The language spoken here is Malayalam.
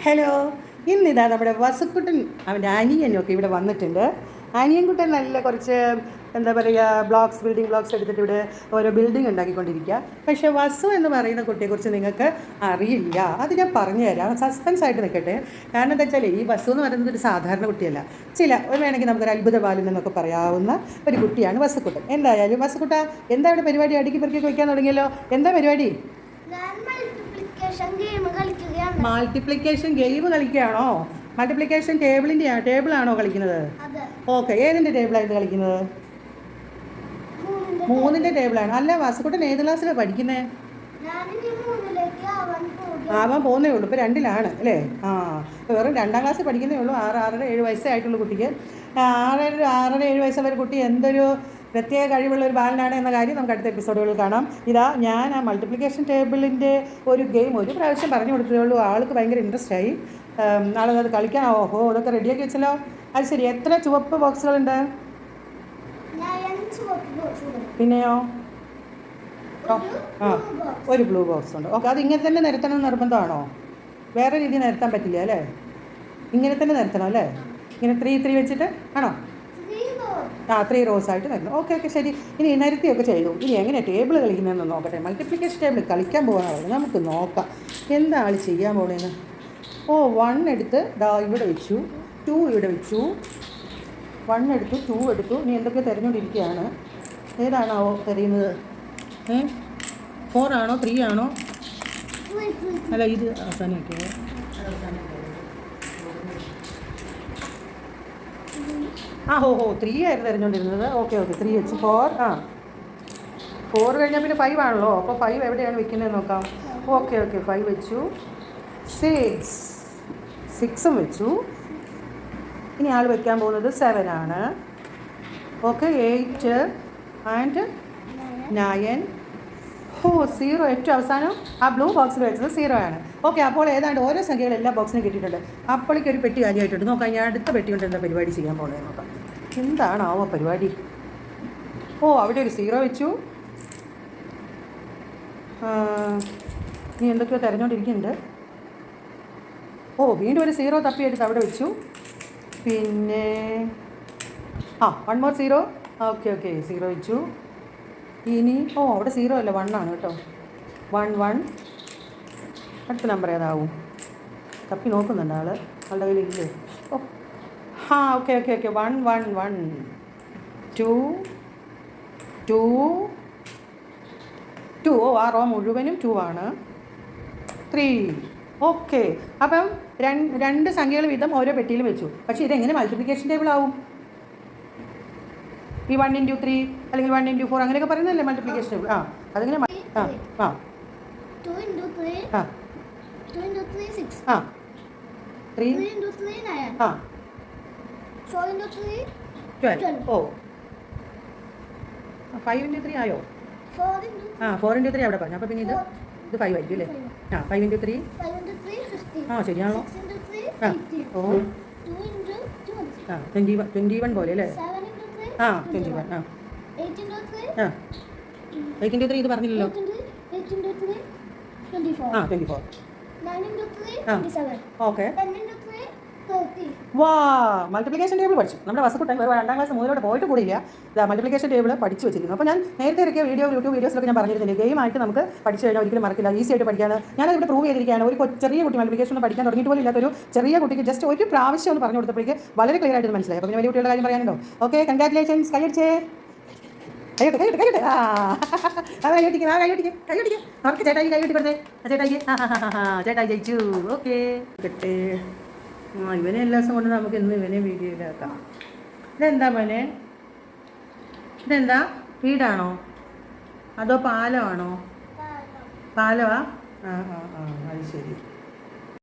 ഹലോ, ഇന്നിതാ നമ്മുടെ വസുക്കുട്ടൻ അവൻ്റെ അനിയനൊക്കെ ഇവിടെ വന്നിട്ടുണ്ട്. അനിയൻകുട്ടൻ നല്ല കുറച്ച് എന്താ പറയുക ബിൽഡിംഗ് ബ്ലോക്സ് എടുത്തിട്ട് ഇവിടെ ഓരോ ബിൽഡിംഗ് ഉണ്ടാക്കിക്കൊണ്ടിരിക്കുക. പക്ഷേ വസു എന്ന് പറയുന്ന കുട്ടിയെക്കുറിച്ച് നിങ്ങൾക്ക് അറിയില്ല. അത് ഞാൻ പറഞ്ഞു തരാം, സസ്പെൻസ് ആയിട്ട് നിൽക്കട്ടെ. കാരണം എന്താ വെച്ചാൽ ഈ വസു എന്ന് പറയുന്നത് ഒരു സാധാരണ കുട്ടിയല്ല. വേണമെങ്കിൽ നമുക്കൊരു അത്ഭുത ബാലൻ എന്നൊക്കെ പറയാവുന്ന ഒരു കുട്ടിയാണ് വസുക്കുട്ടൻ. എന്തായാലും വസുക്കുട്ട, എന്താ ഇവിടെ പരിപാടി? അടുക്കി പെറുക്കി വയ്ക്കാൻ തുടങ്ങിയല്ലോ, എന്താ പരിപാടി? മൾട്ടിപ്ലിക്കേഷൻ ഗെയിം കളിക്കുകയാണോ? മൾട്ടിപ്ലിക്കേഷൻ ടേബിളാണോ കളിക്കുന്നത്? ഓക്കെ, ഏതിൻ്റെ ടേബിളാണ് ഇത് കളിക്കുന്നത്? 3ൻ്റെ ടേബിളാണ്. അല്ല, വാസുക്കുട്ടൻ ഏത് ക്ലാസ്സിലാണ് പഠിക്കുന്നത്? ആവാൻ പോകുന്നേ ഉള്ളൂ. ഇപ്പോൾ 2ലാണ് അല്ലേ? വെറും 2ാം ക്ലാസ്സിൽ പഠിക്കുന്നേ ഉള്ളൂ. 6-7 വയസ്സേ ആയിട്ടുള്ള കുട്ടിക്ക്. 6-7 വയസ്സുള്ള ഒരു കുട്ടി എന്തൊരു പ്രത്യേക കഴിവുള്ള ഒരു ബാലനാണ് എന്ന കാര്യം നമുക്ക് അടുത്ത എപ്പിസോഡുകളിൽ കാണാം. ഞാൻ ആ മൾട്ടിപ്ലിക്കേഷൻ ടേബിളിൻ്റെ ഒരു ഗെയിം ഒരു പ്രാവശ്യം പറഞ്ഞു കൊടുത്തേ ഉള്ളൂ. ആൾക്ക് ഭയങ്കര ഇൻട്രസ്റ്റ് ആയി. ആളത് കളിക്കാൻ അതൊക്കെ റെഡിയാക്കി വെച്ചല്ലോ. അത് ശരി, എത്ര ചുവപ്പ് ബോക്സുകളുണ്ട്? പിന്നെയോ? ഒരു ബ്ലൂ ബോക്സ് ഉണ്ട്. ഓക്കെ, അത് ഇങ്ങനെ തന്നെ നിരത്തണം എന്ന് നിർബന്ധമാണോ? വേറെ രീതിയിൽ നിരത്താൻ പറ്റില്ല അല്ലേ? ഇങ്ങനെ തന്നെ നിരത്തണം അല്ലേ? ഇങ്ങനെ 3 വെച്ചിട്ട് ആണോ? 3 റോസ് ആയിട്ട് നിരത്തണം. ഓക്കെ, ശരി. ഇനി നിരത്തിയൊക്കെ ചെയ്തു. ഇനി എങ്ങനെയാണ് ടേബിൾ കളിക്കുന്നതെന്ന് നോക്കട്ടെ. മൾട്ടിപ്ലിക്കേഷൻ ടേബിൾ കളിക്കാൻ പോകാനാണ്. നമുക്ക് നോക്കാം എന്താ ആൾ ചെയ്യാൻ പോകണേന്ന്. 1 എടുത്ത് ഇവിടെ വെച്ചു, 2 ഇവിടെ വെച്ചു, 1 എടുത്തു, 2 എടുത്തു. ഇനി എന്തൊക്കെ തിരഞ്ഞുകൊണ്ടിരിക്കുകയാണ്. ഏതാണോ തിരയുന്നത്? 4 ആണോ 3 ആണോ? അല്ല, ഇത് അവസാനമൊക്കെ 3 ആയിരുന്നു തിരഞ്ഞുകൊണ്ടിരുന്നത്. ഓക്കെ, 3 വെച്ച് 4 കഴിഞ്ഞാൽ പിന്നെ 5 ആണല്ലോ. അപ്പോൾ 5 എവിടെയാണ് വെക്കുന്നത് നോക്കാം. ഓക്കെ, 5 വെച്ചു, 6ഉം വെച്ചു. ഇനി ആൾ വെക്കാൻ പോകുന്നത് 7 ആണ്. Okay, 8 and 9. 0 ഏറ്റവും അവസാനം ആ ബ്ലൂ ബോക്സിൽ വെച്ചത് 0 ആണ്. ഓക്കെ, അപ്പോൾ ഏതാണ്ട് ഓരോ സംഖ്യകൾ എല്ലാ ബോക്സിനും കിട്ടിയിട്ടുണ്ട്. അപ്പോഴേക്ക് ഒരു പെട്ടി കാര്യമായിട്ടുണ്ട്. നോക്കാം, ഞാൻ അടുത്ത പെട്ടി കൊണ്ട് എന്താ പരിപാടി ചെയ്യാൻ പോകുന്നത് നോക്കാം. എന്താണാവോ പരിപാടി? അവിടെ ഒരു 0 വെച്ചു. ഇനി എന്തൊക്കെയോ തിരഞ്ഞുകൊണ്ടിരിക്കുന്നുണ്ട്. വീണ്ടും ഒരു 0 തപ്പിയെടുത്ത് അവിടെ വെച്ചു. പിന്നെ 1 more 0. ഓക്കെ, 0 വെച്ചു. ഇനി അവിടെ 0 അല്ല, 1 ആണ് കേട്ടോ. 1. അടുത്ത നമ്പർ ഏതാവും? തപ്പി നോക്കുന്നുണ്ട് ആളുടെ കയ്യിലില്ലേ? ഓക്കെ. 1. 2. ആ റോ മുഴുവനും 2 ആണ്. 3. ഓക്കെ, അപ്പം 2 സംഖ്യകൾ വീതം ഓരോ പെട്ടിയിലും വെച്ചു. പക്ഷേ ഇതെങ്ങനെ മൾട്ടിപ്ലിക്കേഷൻ ടേബിൾ ആവും? ഈ 1 into 3 അല്ലെങ്കിൽ 1 into 4 അങ്ങനെയൊക്കെ പറയുന്നതല്ലേ മൾട്ടിപ്ലിക്കേഷൻ ടേബിൾ? അതിങ്ങനെ 2 into 3 2 into 3 6 3 into 3 9 4 into 3 12 5 into 3 ആയോ? 4 into 3 അവിടെ പറഞ്ഞു. അപ്പോൾ പിന്നെ ഇത് 5 ആയിരിക്കും അല്ലേ? 5 into 3 ശരിയാണോ? 6 into 3 18 2 into 2 21 പോലെ അല്ലേ? 21. 8 into 3 8 into 3 ഇത് പറഞ്ഞില്ലല്ലോ. 8 into 3 24 9 into 3 27 okay. 10 into 3 30. Multiplication table പഠിച്ചു. നമ്മുടെ വസുക്കുട്ടൻ ഒരു 2ാം ക്ലാസ് മുതലോട്ട് പോയിട്ട് കൂടിയില്ല. മൾട്ടിപ്ലിക്കേഷൻ ടേബിൾ പഠിച്ചു വെച്ചിരിക്കുന്നു. അപ്പോൾ ഞാൻ നേരത്തെ ഇറക്കിയ യൂട്യൂബ് വീഡിയോസിലൊക്കെ ഞാൻ പറഞ്ഞിരുന്നില്ലേ, ഗെയിമായിട്ട് നമുക്ക് പഠിച്ചു കഴിഞ്ഞാൽ ഒരിക്കലും മറക്കില്ല, ഈസി ആയിട്ട് പഠിക്കാണ്. ഞാനതിവിടെ പ്രൂവ് ചെയ്തിരിക്കുകയാണ്. ഒരു ചെറിയ കുട്ടി മൾട്ടിപ്ലിക്കേഷൻ ഒന്നും പഠിക്കാൻ തുടങ്ങിയിട്ട് പോലും ഇല്ലാത്തൊരു ചെറിയ കുട്ടിക്ക് ജസ്റ്റ് ഒരു പ്രാവശ്യം ഒന്ന് പറഞ്ഞു കൊടുത്തപ്പോഴേക്ക് വളരെ ക്ലിയർ ആയിട്ട് മനസ്സിലായി. അപ്പോൾ പിന്നെ വലിയ കുട്ടികളുടെ കാര്യം പറയാനുണ്ടോ? Okay, congratulations. കൈയടിച്ചേ. അവർക്ക് ചേട്ടായി കൈയ്യടി കൊടുത്തേ. ചേട്ടായി ജയിച്ചു. ഓക്കെ, കിട്ടേ. ഇവനെ എല്ലാ ദിവസം കൊണ്ട് നമുക്ക് ഇന്ന് ഇവനെ വീഡിയോയിലാക്കാം. ഇതെന്താ മോനെ? ഇതെന്താ വീടാണോ അതോ പാലമാണോ? പാലമാ? അത് ശരി.